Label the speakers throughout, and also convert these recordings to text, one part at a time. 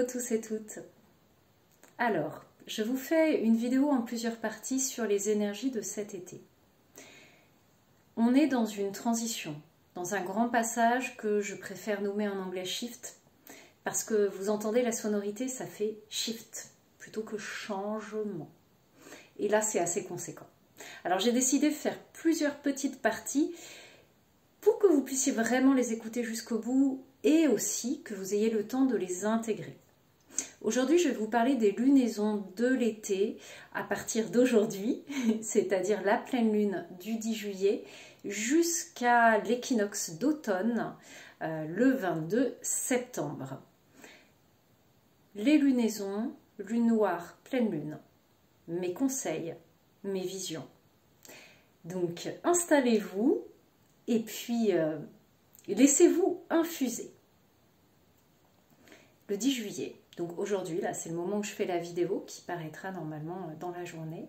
Speaker 1: Hello tous et toutes. Alors, je vous fais une vidéo en plusieurs parties sur les énergies de cet été. On est dans une transition, dans un grand passage que je préfère nommer en anglais shift, parce que vous entendez la sonorité, ça fait shift, plutôt que changement. Et là, c'est assez conséquent. Alors, j'ai décidé de faire plusieurs petites parties pour que vous puissiez vraiment les écouter jusqu'au bout et aussi que vous ayez le temps de les intégrer. Aujourd'hui, je vais vous parler des lunaisons de l'été à partir d'aujourd'hui, c'est-à-dire la pleine lune du 10 juillet jusqu'à l'équinoxe d'automne, le 22 septembre. Les lunaisons, lune noire, pleine lune, mes conseils, mes visions. Donc, installez-vous et puis laissez-vous infuser. Le 10 juillet, donc aujourd'hui, là c'est le moment où je fais la vidéo qui paraîtra normalement dans la journée,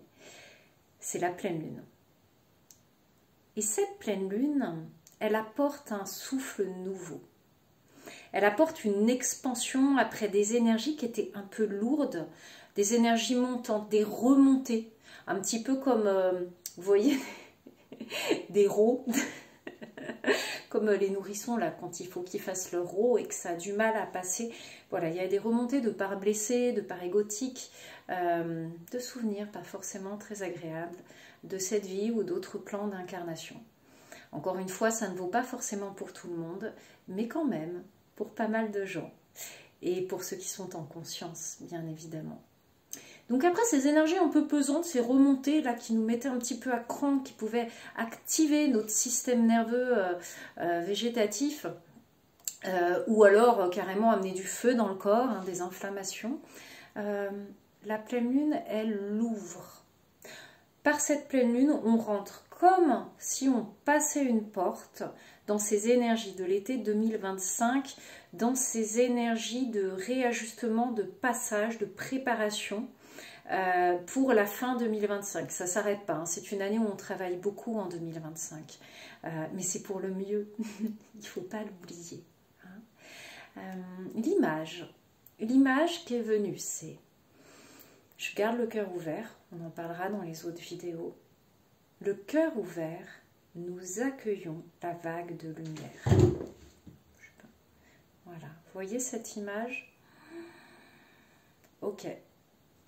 Speaker 1: c'est la pleine lune. Et cette pleine lune, elle apporte un souffle nouveau. Elle apporte une expansion après des énergies qui étaient un peu lourdes, des énergies montantes, des remontées, un petit peu comme, vous voyez, des rots, comme les nourrissons là, quand il faut qu'ils fassent leur rot et que ça a du mal à passer. Voilà, il y a des remontées de parts blessées, de parts égotiques, de souvenirs pas forcément très agréables de cette vie ou d'autres plans d'incarnation. Encore une fois, ça ne vaut pas forcément pour tout le monde, mais quand même pour pas mal de gens. Et pour ceux qui sont en conscience, bien évidemment. Donc après, ces énergies un peu pesantes, ces remontées là qui nous mettaient un petit peu à cran, qui pouvaient activer notre système nerveux végétatif, ou alors carrément amener du feu dans le corps, hein, des inflammations, la pleine lune, elle l'ouvre. Par cette pleine lune, on rentre comme si on passait une porte dans ces énergies de l'été 2025, dans ces énergies de réajustement, de passage, de préparation, pour la fin 2025. Ça ne s'arrête pas, hein. C'est une année où on travaille beaucoup en 2025, mais c'est pour le mieux, il ne faut pas l'oublier. Hein. L'image qui est venue, c'est, je garde le cœur ouvert, on en parlera dans les autres vidéos, le cœur ouvert, nous accueillons la vague de lumière. Voilà, vous voyez cette image? Ok.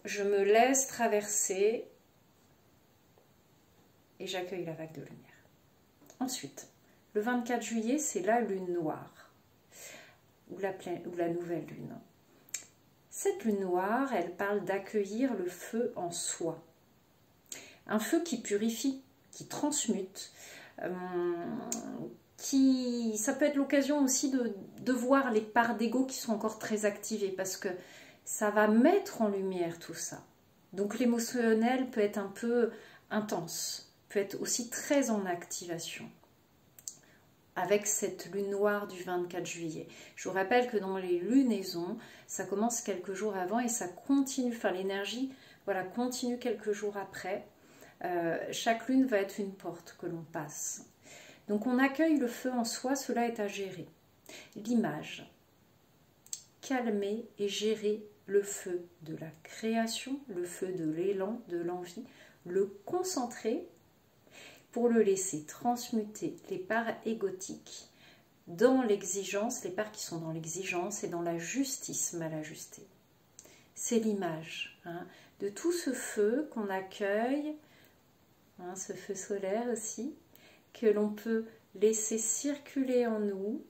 Speaker 1: Je me laisse traverser et j'accueille la vague de lumière. Ensuite, le 24 juillet, c'est la lune noire, ou la nouvelle lune. Cette lune noire, elle parle d'accueillir le feu en soi. Un feu qui purifie, qui transmute, ça peut être l'occasion aussi de voir les parts d'ego qui sont encore très activées, parce que ça va mettre en lumière tout ça. Donc l'émotionnel peut être un peu intense, peut être aussi très en activation avec cette lune noire du 24 juillet. Je vous rappelle que dans les lunaisons, ça commence quelques jours avant et ça continue, enfin l'énergie voilà, continue quelques jours après. Chaque lune va être une porte que l'on passe. Donc on accueille le feu en soi, cela est à gérer. L'image, calmer et gérer le feu de la création, le feu de l'élan, de l'envie, le concentrer pour le laisser transmuter les parts égotiques dans l'exigence, les parts qui sont dans l'exigence et dans la justice mal ajustée. C'est l'image de tout ce feu qu'on accueille, ce feu solaire aussi, que l'on peut laisser circuler en nous,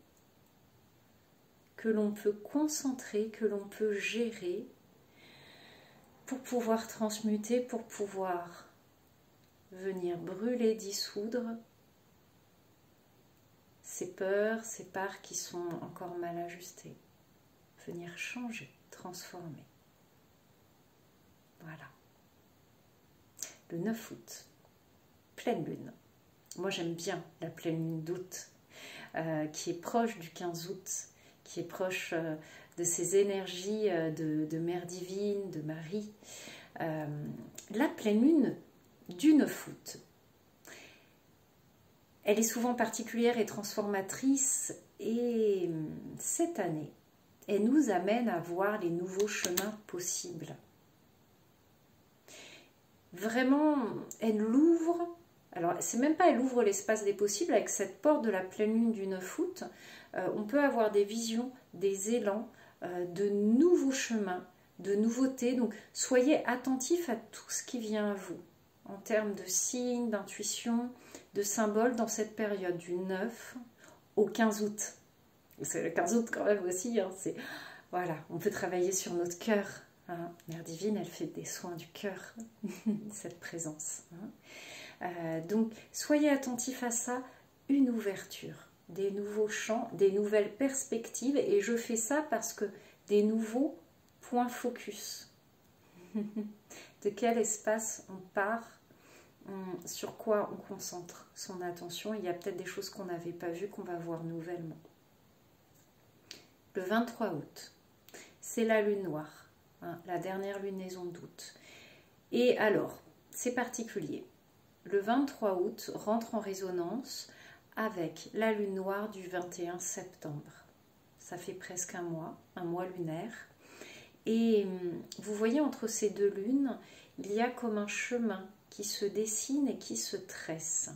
Speaker 1: que l'on peut concentrer, que l'on peut gérer pour pouvoir transmuter, pour pouvoir venir brûler, dissoudre ces peurs, ces parts qui sont encore mal ajustées. Venir changer, transformer. Voilà. Le 9 août, pleine lune. Moi j'aime bien la pleine lune d'août, qui est proche du 15 août, qui est proche de ces énergies de Mère Divine, de Marie. La pleine lune du 9 août, elle est souvent particulière et transformatrice, et cette année, elle nous amène à voir les nouveaux chemins possibles. Vraiment, elle l'ouvre. Alors, c'est même pas elle ouvre l'espace des possibles avec cette porte de la pleine lune du 9 août. On peut avoir des visions, des élans, de nouveaux chemins, de nouveautés. Donc, soyez attentifs à tout ce qui vient à vous en termes de signes, d'intuition, de symboles dans cette période du 9 au 15 août. C'est le 15 août quand même aussi. Hein, voilà, on peut travailler sur notre cœur. Hein. Mère divine, elle fait des soins du cœur, cette présence. Hein. Donc, soyez attentifs à ça, une ouverture, des nouveaux champs, des nouvelles perspectives. Et je fais ça parce que des nouveaux points focus. De quel espace on part, sur quoi on concentre son attention. Il y a peut-être des choses qu'on n'avait pas vues, qu'on va voir nouvellement. Le 23 août, c'est la lune noire. Hein, la dernière lunaison d'août. Et alors, c'est particulier. Le 23 août rentre en résonance avec la lune noire du 21 septembre. Ça fait presque un mois lunaire. Et vous voyez, entre ces deux lunes, il y a comme un chemin qui se dessine et qui se tresse.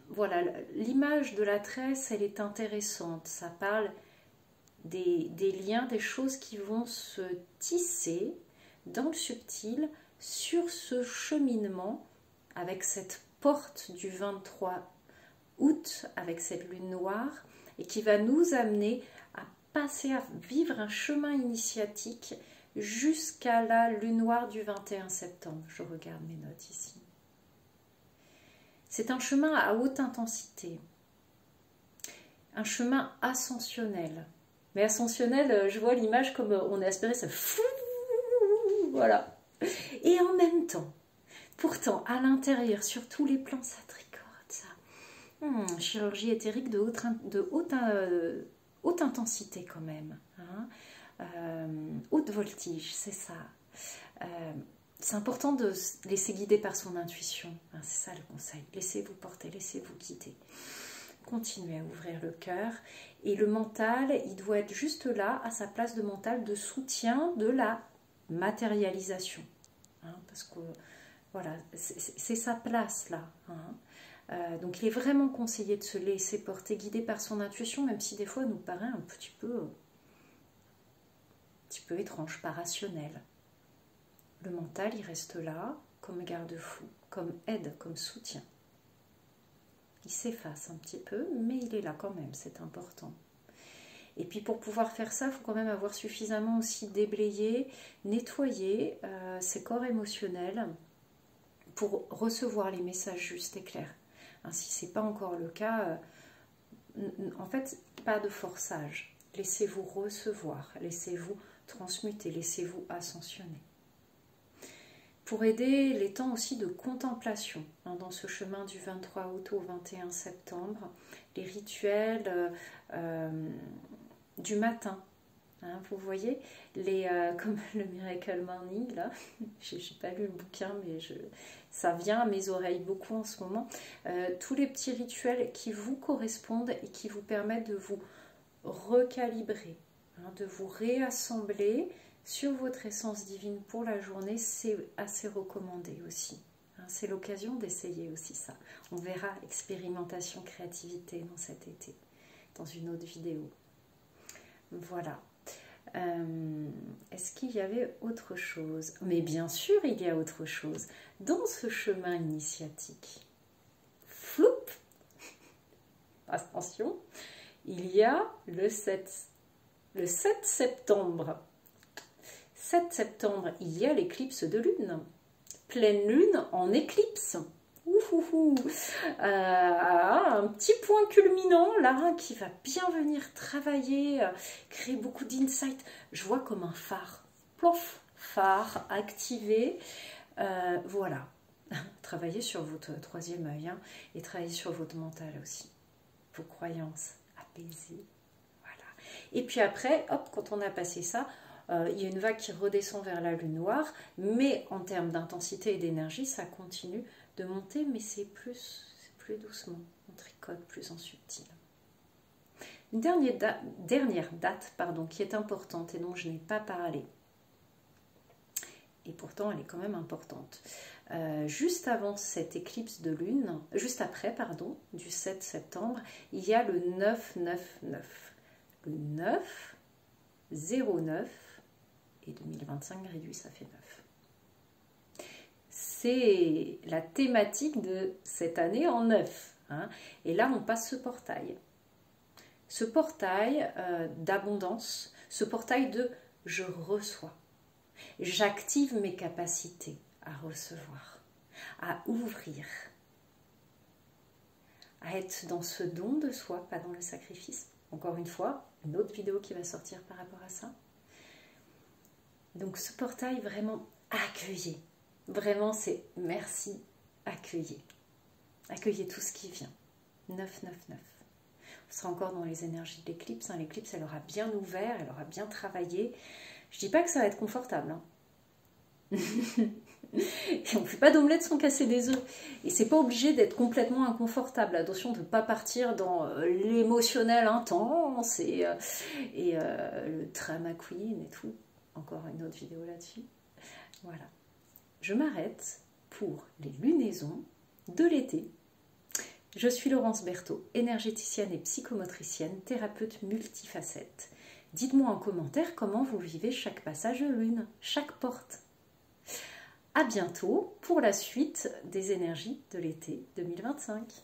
Speaker 1: Voilà, l'image de la tresse, elle est intéressante. Ça parle des liens, des choses qui vont se tisser dans le subtil sur ce cheminement avec cette porte du 23 août, avec cette lune noire, et qui va nous amener à passer à vivre un chemin initiatique jusqu'à la lune noire du 21 septembre. Je regarde mes notes ici. C'est un chemin à haute intensité, un chemin ascensionnel. Mais ascensionnel, je vois l'image comme on est aspiré, ça fou, voilà. Et en même temps, pourtant, à l'intérieur, sur tous les plans, ça tricote, ça. Chirurgie éthérique de haute intensité quand même. Hein. Haute voltige, c'est ça. C'est important de se laisser guider par son intuition. Hein, c'est ça le conseil. Laissez-vous porter, laissez-vous guider. Continuez à ouvrir le cœur. Et le mental, il doit être juste là, à sa place de mental, de soutien de la matérialisation. Hein, parce que, voilà, c'est sa place là. Hein. Donc il est vraiment conseillé de se laisser porter, guider par son intuition, même si des fois elle nous paraît un petit peu étrange, pas rationnel. Le mental, il reste là, comme garde-fou, comme aide, comme soutien. Il s'efface un petit peu, mais il est là quand même, c'est important. Et puis pour pouvoir faire ça, il faut quand même avoir suffisamment aussi déblayé, nettoyé ses corps émotionnels pour recevoir les messages justes et clairs. Hein, si ce n'est pas encore le cas, en fait, pas de forçage. Laissez-vous recevoir, laissez-vous transmuter, laissez-vous ascensionner. Pour aider les temps aussi de contemplation, hein, dans ce chemin du 23 août au 21 septembre, les rituels du matin, hein, vous voyez, comme le Miracle Morning, là, je n'ai pas lu le bouquin, mais ça vient à mes oreilles beaucoup en ce moment, tous les petits rituels qui vous correspondent et qui vous permettent de vous recalibrer, hein, de vous réassembler sur votre essence divine pour la journée, c'est assez recommandé aussi. Hein, c'est l'occasion d'essayer aussi ça. On verra expérimentation, créativité dans cet été, dans une autre vidéo. Voilà. Est-ce qu'il y avait autre chose? Mais bien sûr, il y a autre chose. Dans ce chemin initiatique, floup, attention, il y a le 7 septembre. 7 septembre, il y a l'éclipse de lune. Pleine lune en éclipse. Un petit point culminant là qui va bien venir travailler, créer beaucoup d'insights. Je vois comme un phare. Plof, phare activé. Voilà. Travaillez sur votre troisième œil, hein, et travaillez sur votre mental aussi. Vos croyances apaisées. Voilà. Et puis après, hop, quand on a passé ça, il y a une vague qui redescend vers la lune noire, mais en termes d'intensité et d'énergie, ça continue de monter, mais c'est plus doucement, on tricote plus en subtil. Une dernière date pardon, qui est importante et dont je n'ai pas parlé. Et pourtant, elle est quand même importante. Juste avant cette éclipse de lune, juste après, pardon, du 7 septembre, il y a le 999. Le 9, 09 et 2025 réduit, ça fait 9. C'est la thématique de cette année en 9. Hein. Et là, on passe ce portail. Ce portail d'abondance, ce portail de « je reçois ». J'active mes capacités à recevoir, à ouvrir, à être dans ce don de soi, pas dans le sacrifice. Encore une fois, une autre vidéo qui va sortir par rapport à ça. Donc ce portail, vraiment, accueillez. Vraiment, c'est merci, accueillez. Accueillez tout ce qui vient. 999. On sera encore dans les énergies de l'éclipse. Hein. L'éclipse, elle aura bien ouvert, elle aura bien travaillé. Je dis pas que ça va être confortable. Hein. Et on ne fait pas d'omelette sans casser des œufs. Et c'est pas obligé d'être complètement inconfortable. Attention de ne pas partir dans l'émotionnel intense et le drama queen et tout. Encore une autre vidéo là-dessus. Voilà. Je m'arrête pour les lunaisons de l'été. Je suis Laurence Berthaud, énergéticienne et psychomotricienne, thérapeute multifacette. Dites-moi en commentaire comment vous vivez chaque passage de lune, chaque porte. À bientôt pour la suite des énergies de l'été 2025.